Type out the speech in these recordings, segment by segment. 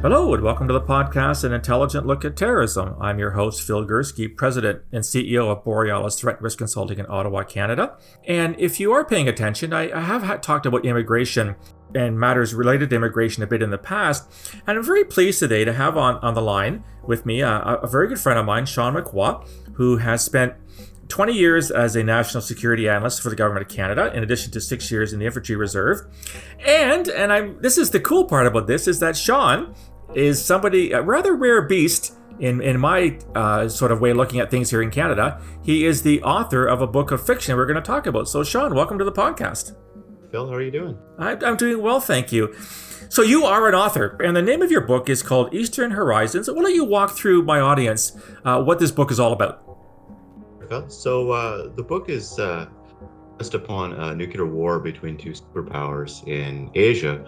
Hello and welcome to the podcast, An Intelligent Look at Terrorism. I'm your host, Phil Gurski, President and CEO of Borealis Threat Risk Consulting in Ottawa, Canada. And if you are paying attention, I have talked about immigration and matters related to immigration a bit in the past. And I'm very pleased today to have on the line with me a very good friend of mine, Shawn MacWha, who has spent 20 years as a national security analyst for the government of Canada, in addition to 6 years in the Infantry Reserve. And this is the cool part about this, is that Shawn is somebody, a rather rare beast in my sort of way of looking at things here in Canada. He is the author of a book of fiction we're going to talk about. So Shawn, welcome to the podcast. Phil, how are you doing? I'm doing well, thank you. So you are an author, and the name of your book is called Eastern Horizons. Why don't you walk through my audience what this book is all about? So the book is based upon a nuclear war between two superpowers in Asia,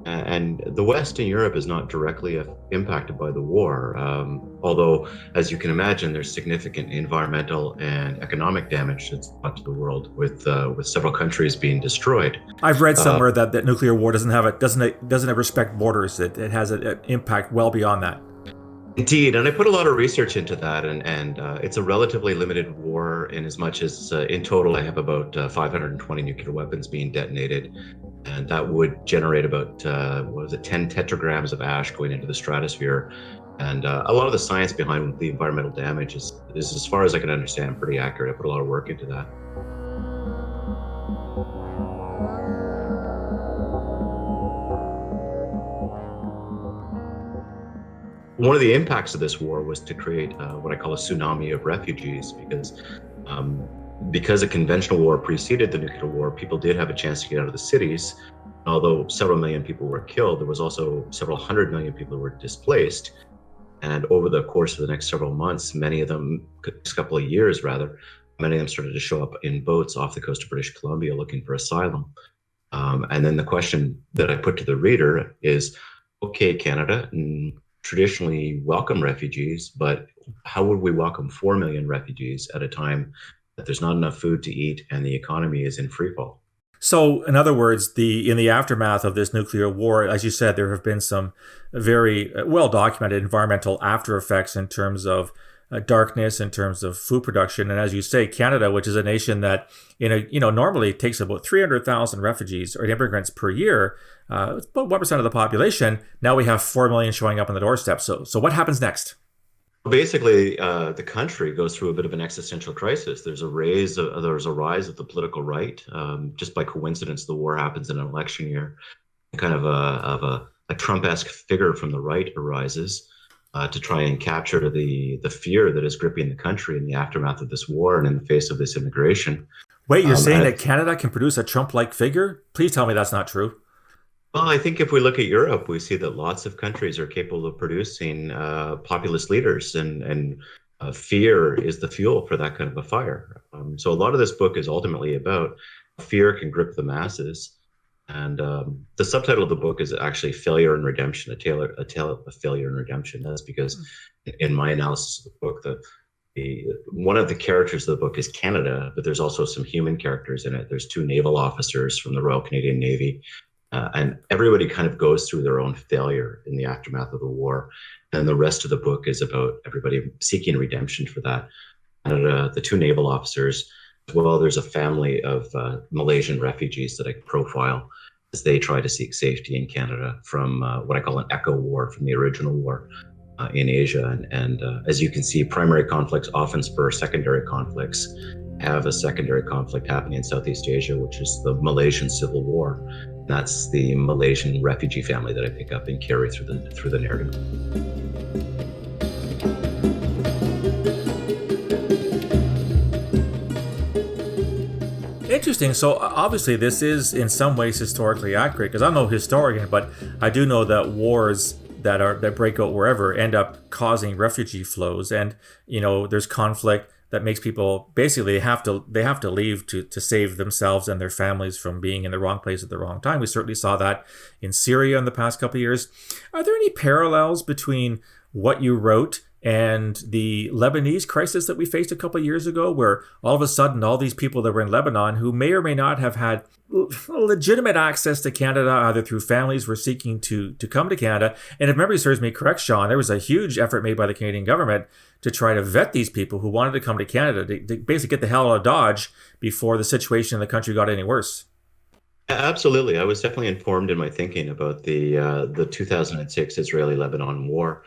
and the West and Europe is not directly impacted by the war, although, as you can imagine, there's significant environmental and economic damage that's brought to the world, with several countries being destroyed. I've read somewhere that nuclear war doesn't respect borders. It has an impact well beyond that. Indeed, and I put a lot of research into that, and it's a relatively limited war in as much as in total I have about 520 nuclear weapons being detonated, and that would generate about 10 tetragrams of ash going into the stratosphere. And a lot of the science behind the environmental damage is, as far as I can understand, pretty accurate. I put a lot of work into that. One of the impacts of this war was to create what I call a tsunami of refugees, because a conventional war preceded the nuclear war, people did have a chance to get out of the cities. Although several million people were killed, there was also several hundred million people who were displaced. And over the course of the next several months, many of them, a couple of years rather, many of them started to show up in boats off the coast of British Columbia looking for asylum. And then the question that I put to the reader is, okay, Canada, traditionally welcome refugees, but how would we welcome 4 million refugees at a time that there's not enough food to eat and the economy is in freefall? So, in other words, in the aftermath of this nuclear war, as you said, there have been some very well-documented environmental after effects in terms of darkness, in terms of food production. And as you say, Canada, which is a nation that normally takes about 300,000 refugees or immigrants per year, it's about 1% of the population. Now we have 4 million showing up on the doorstep. So what happens next? Basically, the country goes through a bit of an existential crisis. There's a rise of the political right. Just by coincidence, the war happens in an election year. Kind of a Trump-esque figure from the right arises to try and capture the fear that is gripping the country in the aftermath of this war and in the face of this immigration. Wait, you're saying that Canada can produce a Trump-like figure? Please tell me that's not true. Well, I think if we look at Europe, we see that lots of countries are capable of producing populist leaders, and fear is the fuel for that kind of a fire. So a lot of this book is ultimately about fear can grip the masses. And the subtitle of the book is actually Failure and Redemption, a tale of failure and redemption. That's because in my analysis of the book, one of the characters of the book is Canada, but there's also some human characters in it. There's 2 naval officers from the Royal Canadian Navy. And everybody kind of goes through their own failure in the aftermath of the war. And the rest of the book is about everybody seeking redemption for that. And the 2 naval officers, well, there's a family of Malaysian refugees that I profile as they try to seek safety in Canada from what I call an echo war from the original war in Asia. And as you can see, primary conflicts often spur secondary conflicts. Have a secondary conflict happening in Southeast Asia, which is the Malaysian Civil War. That's the Malaysian refugee family that I pick up and carry through the narrative. Interesting. So obviously this is in some ways historically accurate, because I'm no historian, but I do know that wars that break out wherever end up causing refugee flows, and there's conflict that makes people basically they have to leave to save themselves and their families from being in the wrong place at the wrong time. We certainly saw that in Syria in the past couple of years. Are there any parallels between what you wrote and the Lebanese crisis that we faced a couple of years ago, where all of a sudden all these people that were in Lebanon who may or may not have had legitimate access to Canada, either through families were seeking to come to Canada. And if memory serves me correct, Shawn, there was a huge effort made by the Canadian government to try to vet these people who wanted to come to Canada to basically get the hell out of Dodge before the situation in the country got any worse. Absolutely. I was definitely informed in my thinking about the 2006 Israeli-Lebanon war.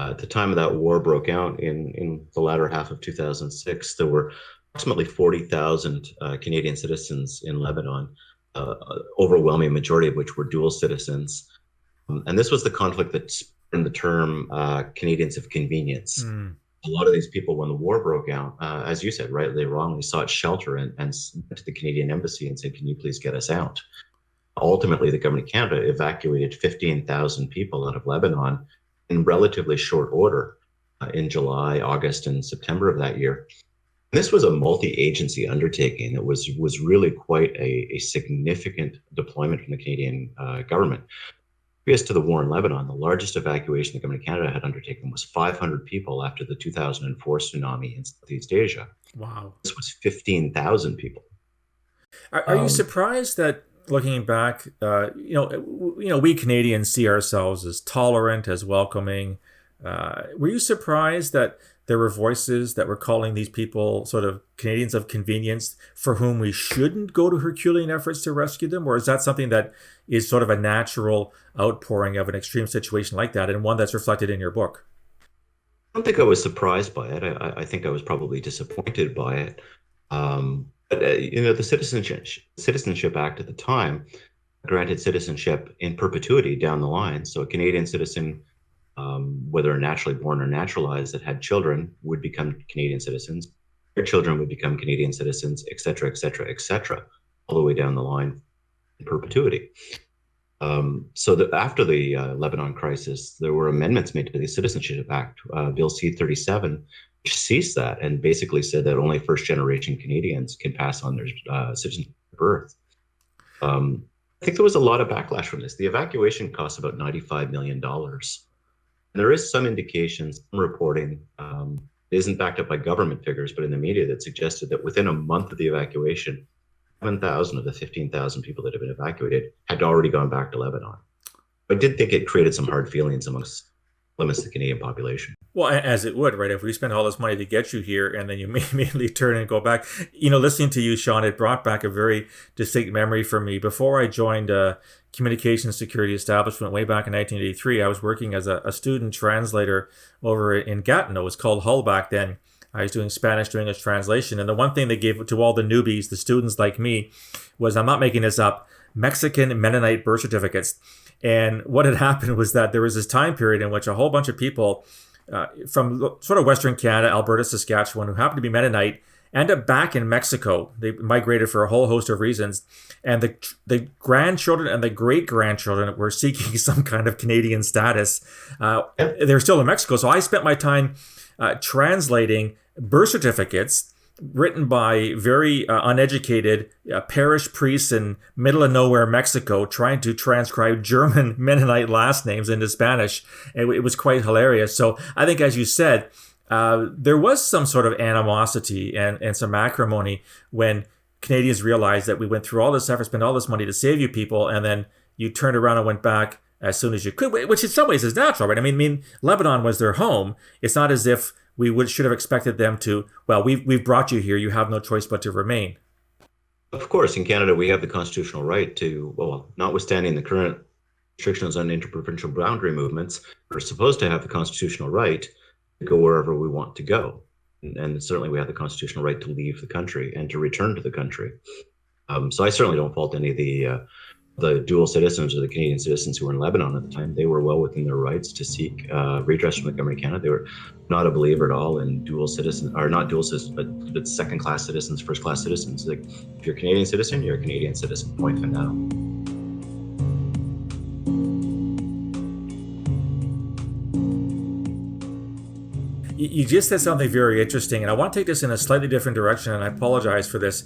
At the time of that war broke out in the latter half of 2006, there were approximately 40,000 Canadian citizens in Lebanon, overwhelming majority of which were dual citizens. And this was the conflict that spurned the term Canadians of convenience. A lot of these people, when the war broke out, as you said, rightly or wrongly, sought shelter and went to the Canadian embassy and said, "Can you please get us out?" Ultimately, the government of Canada evacuated 15,000 people out of Lebanon in relatively short order in July, August, and September of that year. And this was a multi-agency undertaking that was really quite a significant deployment from the Canadian government. Previous to the war in Lebanon, the largest evacuation the government of Canada had undertaken was 500 people after the 2004 tsunami in Southeast Asia. Wow. This was 15,000 people. Are you surprised that, looking back, we Canadians see ourselves as tolerant, as welcoming? Were you surprised that there were voices that were calling these people sort of Canadians of convenience for whom we shouldn't go to Herculean efforts to rescue them? Or is that something that is sort of a natural outpouring of an extreme situation like that, and one that's reflected in your book? I don't think I was surprised by it. I think I was probably disappointed by it. But the Citizenship Act at the time granted citizenship in perpetuity down the line. So a Canadian citizen, whether naturally born or naturalized, that had children would become Canadian citizens. Their children would become Canadian citizens, et cetera, et cetera, et cetera, all the way down the line in perpetuity. After the Lebanon crisis, there were amendments made to the Citizenship Act, Bill C-37, which ceased that and basically said that only first-generation Canadians can pass on their citizenship at birth. I think there was a lot of backlash from this. The evacuation cost about $95 million. And there is some indications, some reporting, it isn't backed up by government figures, but in the media, that suggested that within a month of the evacuation, 7,000 of the 15,000 people that have been evacuated had already gone back to Lebanon. I did think it created some hard feelings amongst elements of the Canadian population. Well, as it would, right? If we spend all this money to get you here and then you immediately turn and go back. Listening to you, Shawn, it brought back a very distinct memory for me. Before I joined a communications security establishment way back in 1983, I was working as a student translator over in Gatineau. It was called Hull back then. I was doing Spanish to English translation. And the one thing they gave to all the newbies, the students like me, was, I'm not making this up, Mexican Mennonite birth certificates. And what had happened was that there was this time period in which a whole bunch of people from sort of Western Canada, Alberta, Saskatchewan, who happened to be Mennonite, end up back in Mexico. They migrated for a whole host of reasons. And the grandchildren and the great-grandchildren were seeking some kind of Canadian status. They're still in Mexico. So I spent my time translating birth certificates written by very uneducated parish priests in middle of nowhere Mexico, trying to transcribe German Mennonite last names into Spanish. It was quite hilarious. So I think, as you said, there was some sort of animosity and some acrimony when Canadians realized that we went through all this effort, spent all this money to save you people, and then you turned around and went back as soon as you could, which in some ways is natural, right? I mean, Lebanon was their home. It's not as if we should have expected them to, well, we've brought you here, you have no choice but to remain. Of course, in Canada, we have the constitutional right to, well, notwithstanding the current restrictions on interprovincial boundary movements, we're supposed to have the constitutional right to go wherever we want to go. And certainly we have the constitutional right to leave the country and to return to the country. So I certainly don't fault any of the dual citizens or the Canadian citizens who were in Lebanon at the time. They were well within their rights to seek redress from the government of Canada. They were not a believer at all in dual citizens, or not dual citizens, but second-class citizens, first-class citizens. Like, if you're a Canadian citizen, you're a Canadian citizen. Point for now. You just said something very interesting, and I want to take this in a slightly different direction, and I apologize for this.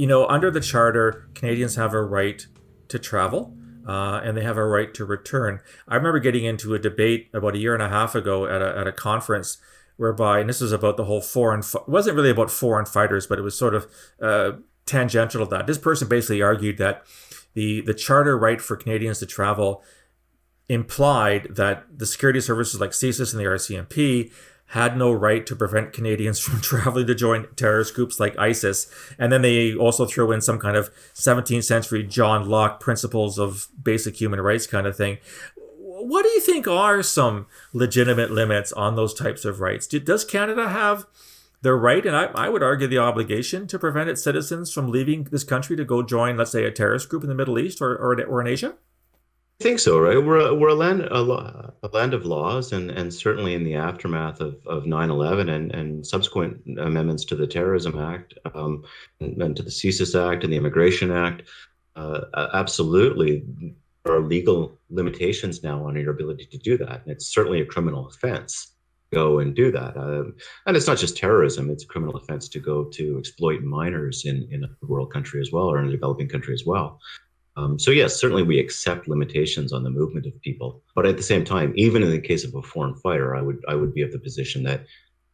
Under the Charter, Canadians have a right to travel, and they have a right to return. I remember getting into a debate about a year and a half ago at a conference whereby, and this is about the whole it wasn't really about foreign fighters, but it was sort of tangential to that. This person basically argued that the charter right for Canadians to travel implied that the security services like CSIS and the RCMP had no right to prevent Canadians from traveling to join terrorist groups like ISIS. And then they also throw in some kind of 17th century John Locke principles of basic human rights kind of thing. What do you think are some legitimate limits on those types of rights? Does Canada have the right, and I would argue the obligation, to prevent its citizens from leaving this country to go join, let's say, a terrorist group in the Middle East or in Asia? I think so, right? We're a land of laws, and certainly in the aftermath of 9/11 and subsequent amendments to the Terrorism Act, and to the CSIS Act and the Immigration Act, absolutely there are legal limitations now on your ability to do that, and it's certainly a criminal offense to go and do that. And it's not just terrorism; it's a criminal offense to go to exploit minors in a world country as well, or in a developing country as well. So yes, certainly we accept limitations on the movement of people, but at the same time, even in the case of a foreign fighter, I would be of the position that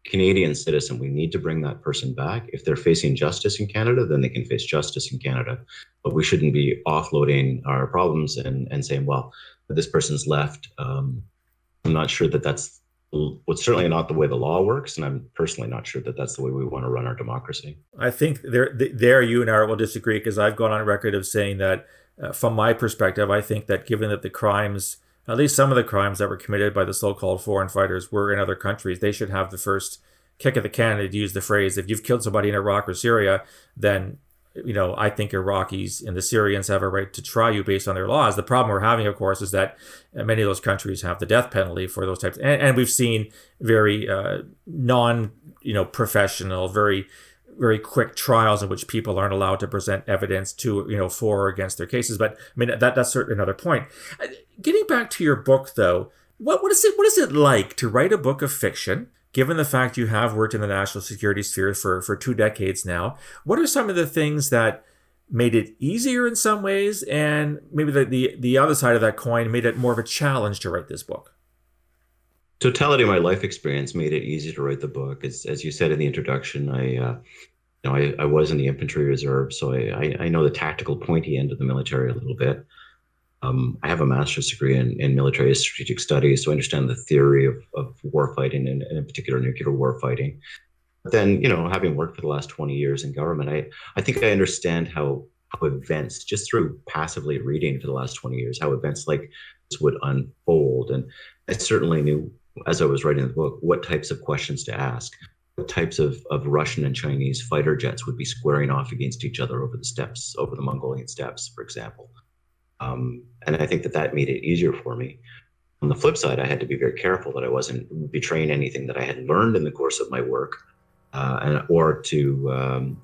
Canadian citizen, we need to bring that person back. If they're facing justice in Canada, then they can face justice in Canada, but we shouldn't be offloading our problems and saying, well, this person's left. I'm not sure that that's certainly not the way the law works, and I'm personally not sure that that's the way we want to run our democracy. I think there you and I will disagree, because I've gone on record of saying that. From my perspective, I think that given that the crimes, at least some of the crimes that were committed by the so-called foreign fighters, were in other countries, they should have the first kick of the can, to use the phrase. If you've killed somebody in Iraq or Syria, then I think Iraqis and the Syrians have a right to try you based on their laws. The problem we're having, of course, is that many of those countries have the death penalty for those types, and we've seen very professional, very quick trials in which people aren't allowed to present evidence to, for or against their cases. But I mean, that's certainly another point. Getting back to your book, though, what is it like to write a book of fiction, given the fact you have worked in the national security sphere for 2 decades now? What are some of the things that made it easier in some ways, and maybe the other side of that coin made it more of a challenge to write this book? Totality of my life experience made it easy to write the book. As you said in the introduction, I was in the infantry reserve, so I know the tactical pointy end of the military a little bit. I have a master's degree in military strategic studies, so I understand the theory of warfighting, and in particular nuclear warfighting. But then, having worked for the last 20 years in government, I think I understand how events, just through passively reading for the last 20 years, how events like this would unfold. And I certainly knew, as I was writing the book, what types of questions to ask, what types of Russian and Chinese fighter jets would be squaring off against each other over the Mongolian steppes, for example. And I think that made it easier for me. On the flip side, I had to be very careful that I wasn't betraying anything that I had learned in the course of my work, or to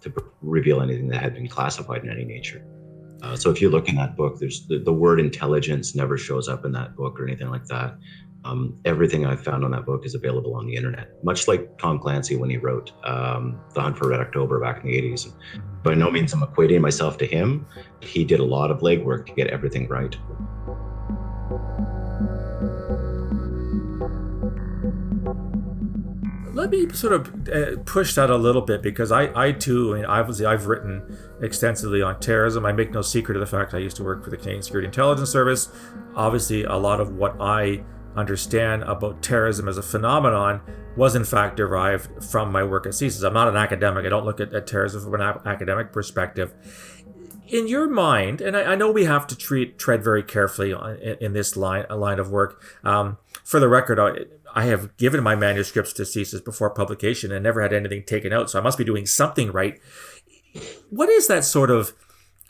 reveal anything that had been classified in any nature. So if you look in that book, there's the word intelligence never shows up in that book or anything like that. Everything I've found on that book is available on the internet, much like Tom Clancy when he wrote The Hunt for Red October back in the 80s. By no means I'm equating myself to him. He did a lot of legwork to get everything right. Let me sort of push that a little bit, because I too, obviously I've written extensively on terrorism. I make no secret of the fact I used to work for the Canadian Security Intelligence Service. Obviously, a lot of what I understand about terrorism as a phenomenon was in fact derived from my work at CSIS. I'm not an academic. I don't look at terrorism from an academic perspective. In your mind, and I know we have to tread very carefully in this line of work. For the record, I have given my manuscripts to CSIS before publication and never had anything taken out, so I must be doing something right. What is that sort of,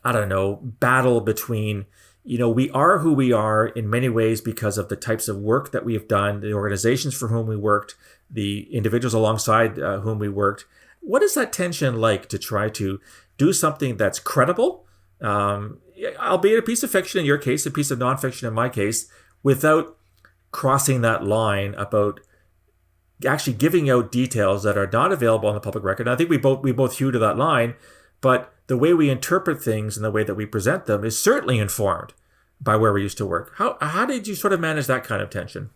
battle between, we are who we are in many ways because of the types of work that we have done, the organizations for whom we worked, the individuals alongside whom we worked. What is that tension like to try to do something that's credible, albeit a piece of fiction in your case, a piece of nonfiction in my case, without crossing that line about actually giving out details that are not available on the public record? And I think we both hew to that line, but the way we interpret things and the way that we present them is certainly informed by where we used to work. How did you sort of manage that kind of tension?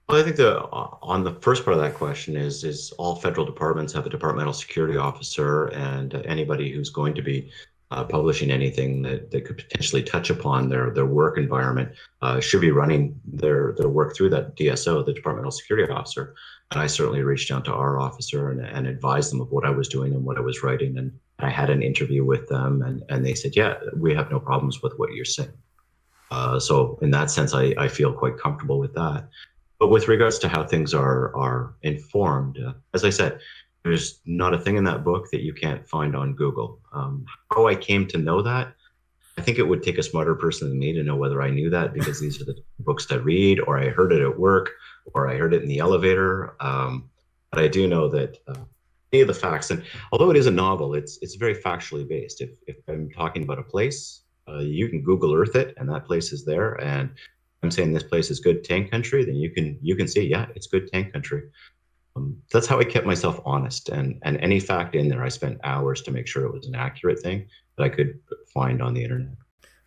Well, I think on the first part of that question is all federal departments have a departmental security officer, and anybody who's going to be publishing anything that could potentially touch upon their work environment should be running their work through that DSO, the departmental security officer. And I certainly reached out to our officer and advised them of what I was doing and what I was writing. And I had an interview with them, and they said, yeah, we have no problems with what you're saying. So in that sense, I feel quite comfortable with that. But with regards to how things are informed, as I said, there's not a thing in that book that you can't find on Google. How I came to know that, I think it would take a smarter person than me to know whether I knew that, because these are the books to read, or I heard it at work, or I heard it in the elevator. But I do know that any of the facts, and although it is a novel, it's very factually based. If I'm talking about a place, you can Google Earth it, and that place is there. And I'm saying this place is good tank country, then you can see, yeah, it's good tank country. That's how I kept myself honest, and any fact in there, I spent hours to make sure it was an accurate thing that I could find on the internet.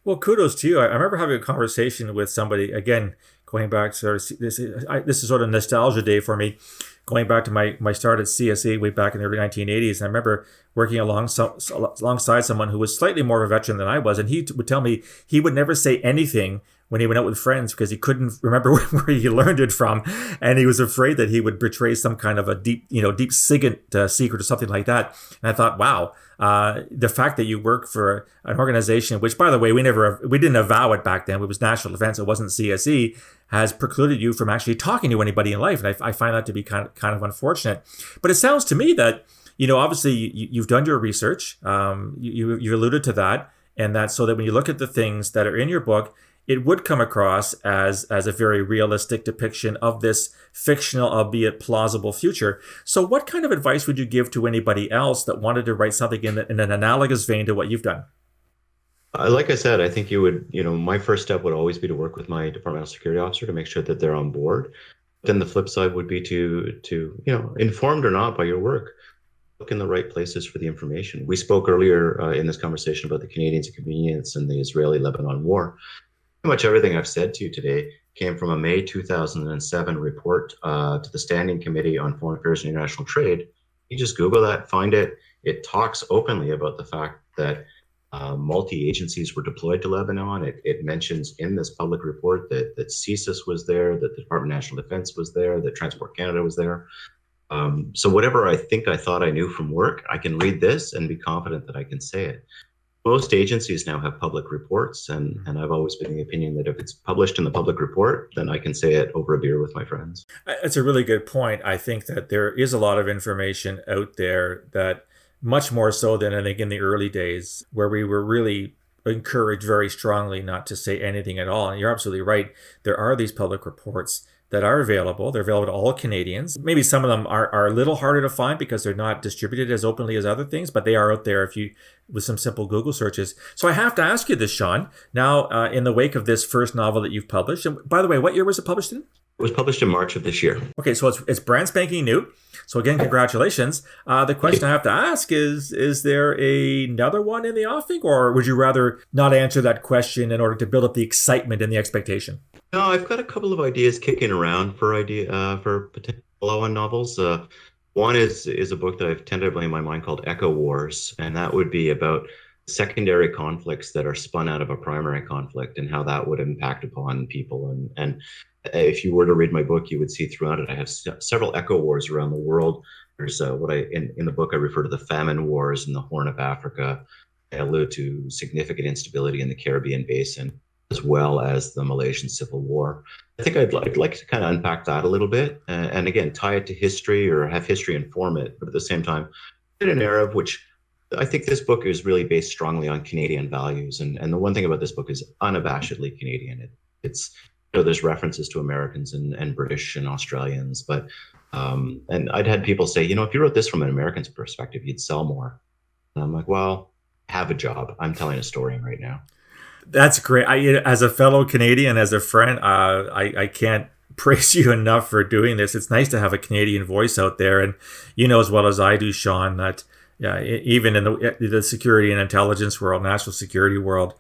Well, kudos to you. I remember having a conversation with somebody, again, going back to sort of this is sort of nostalgia day for me, going back to my start at CSE way back in the early 1980s. And I remember working alongside someone who was slightly more of a veteran than I was, and he would tell me he would never say anything when he went out with friends because he couldn't remember where he learned it from, and he was afraid that he would betray some kind of a deep SIGINT secret or something like that. And I thought, wow, the fact that you work for an organization, which, by the way, we didn't avow it back then. It was National Defense. It wasn't CSE, has precluded you from actually talking to anybody in life, and I find that to be kind of unfortunate. But it sounds to me that obviously you've done your research. You alluded to that, and that so that when you look at the things that are in your book, it would come across as a very realistic depiction of this fictional, albeit plausible future. So what kind of advice would you give to anybody else that wanted to write something in an analogous vein to what you've done? Like I said, I think my first step would always be to work with my departmental security officer to make sure that they're on board. Then the flip side would be to informed or not by your work, look in the right places for the information. We spoke earlier in this conversation about the Canadians' inconvenience and the Israeli-Lebanon war. Pretty much everything I've said to you today came from a May 2007 report to the Standing Committee on Foreign Affairs and International Trade. You just Google that, find it. It talks openly about the fact that multi-agencies were deployed to Lebanon. It mentions in this public report that CSIS was there, that the Department of National Defense was there, that Transport Canada was there. So whatever I thought I knew from work, I can read this and be confident that I can say it. Most agencies now have public reports, and I've always been the opinion that if it's published in the public report, then I can say it over a beer with my friends. That's a really good point. I think that there is a lot of information out there that much more so than I think in the early days where we were really encouraged very strongly not to say anything at all. And you're absolutely right. There are these public reports that are available. They're available to all Canadians. Maybe some of them are a little harder to find because they're not distributed as openly as other things, but they are out there with some simple Google searches. So I have to ask you this, Shawn. Now, in the wake of this first novel that you've published, and by the way, what year was it published in? It was published in March of this year. Okay, so it's brand spanking new. So again, congratulations. The question I have to ask is there another one in the offing, or would you rather not answer that question in order to build up the excitement and the expectation? No, I've got a couple of ideas kicking around for potential follow-on novels. One is a book that I've tentatively in my mind called Echo Wars, and that would be about secondary conflicts that are spun out of a primary conflict and how that would impact upon people. And if you were to read my book, you would see throughout it I have several echo wars around the world. There's in the book I refer to the famine wars in the Horn of Africa. I allude to significant instability in the Caribbean basin, as well as the Malaysian Civil War. I think I'd like to kind of unpack that a little bit, and again tie it to history or have history inform it, but at the same time, in an era of which I think this book is really based strongly on Canadian values. And the one thing about this book is unabashedly Canadian. It's there's references to Americans and British and Australians, but and I'd had people say, if you wrote this from an American's perspective, you'd sell more. And I'm like, well, have a job. I'm telling a story right now. That's great. As a fellow Canadian, as a friend, I can't praise you enough for doing this. It's nice to have a Canadian voice out there. And as well as I do, Shawn, that Yeah, even in the security and intelligence world, national security world,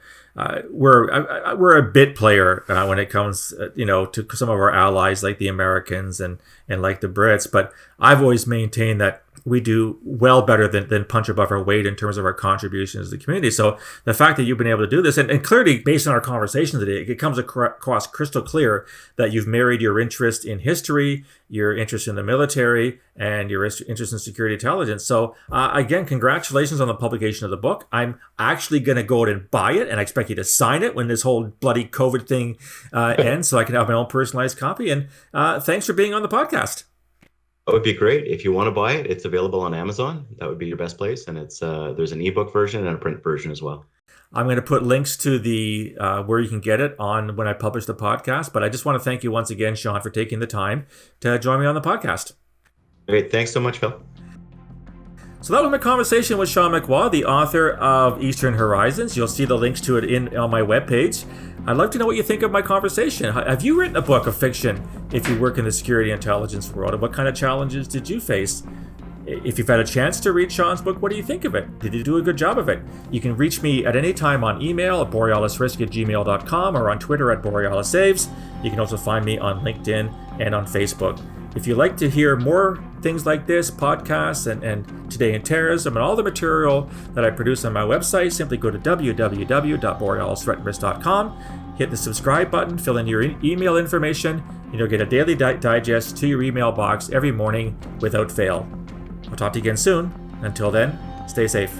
we're a bit player when it comes, to some of our allies like the Americans and like the Brits. But I've always maintained that we do well better than punch above our weight in terms of our contributions to the community. So the fact that you've been able to do this, and clearly based on our conversation today, it comes across crystal clear that you've married your interest in history, your interest in the military, and your interest in security intelligence. So again, congratulations on the publication of the book. I'm actually going to go out and buy it, and I expect you to sign it when this whole bloody COVID thing ends, so I can have my own personalized copy. And thanks for being on the podcast. That would be great. If you want to buy it, it's available on Amazon. That would be your best place. And it's there's an ebook version and a print version as well. I'm going to put links to the where you can get it on when I publish the podcast. But I just want to thank you once again, Shawn, for taking the time to join me on the podcast. Great. Thanks so much, Phil. So that was my conversation with Shawn MacWha, the author of Eastern Horizons. You'll see the links to it on my webpage. I'd like to know what you think of my conversation. Have you written a book of fiction if you work in the security intelligence world? And what kind of challenges did you face? If you've had a chance to read Shawn's book, what do you think of it? Did you do a good job of it? You can reach me at any time on email at borealisrisk@gmail.com or on Twitter at borealissaves. You can also find me on LinkedIn and on Facebook. If you'd like to hear more things like this, podcasts and Today in Terrorism and all the material that I produce on my website, simply go to www.borealisthreatandrisk.com, hit the subscribe button, fill in your email information, and you'll get a daily digest to your email box every morning without fail. I'll talk to you again soon. Until then, stay safe.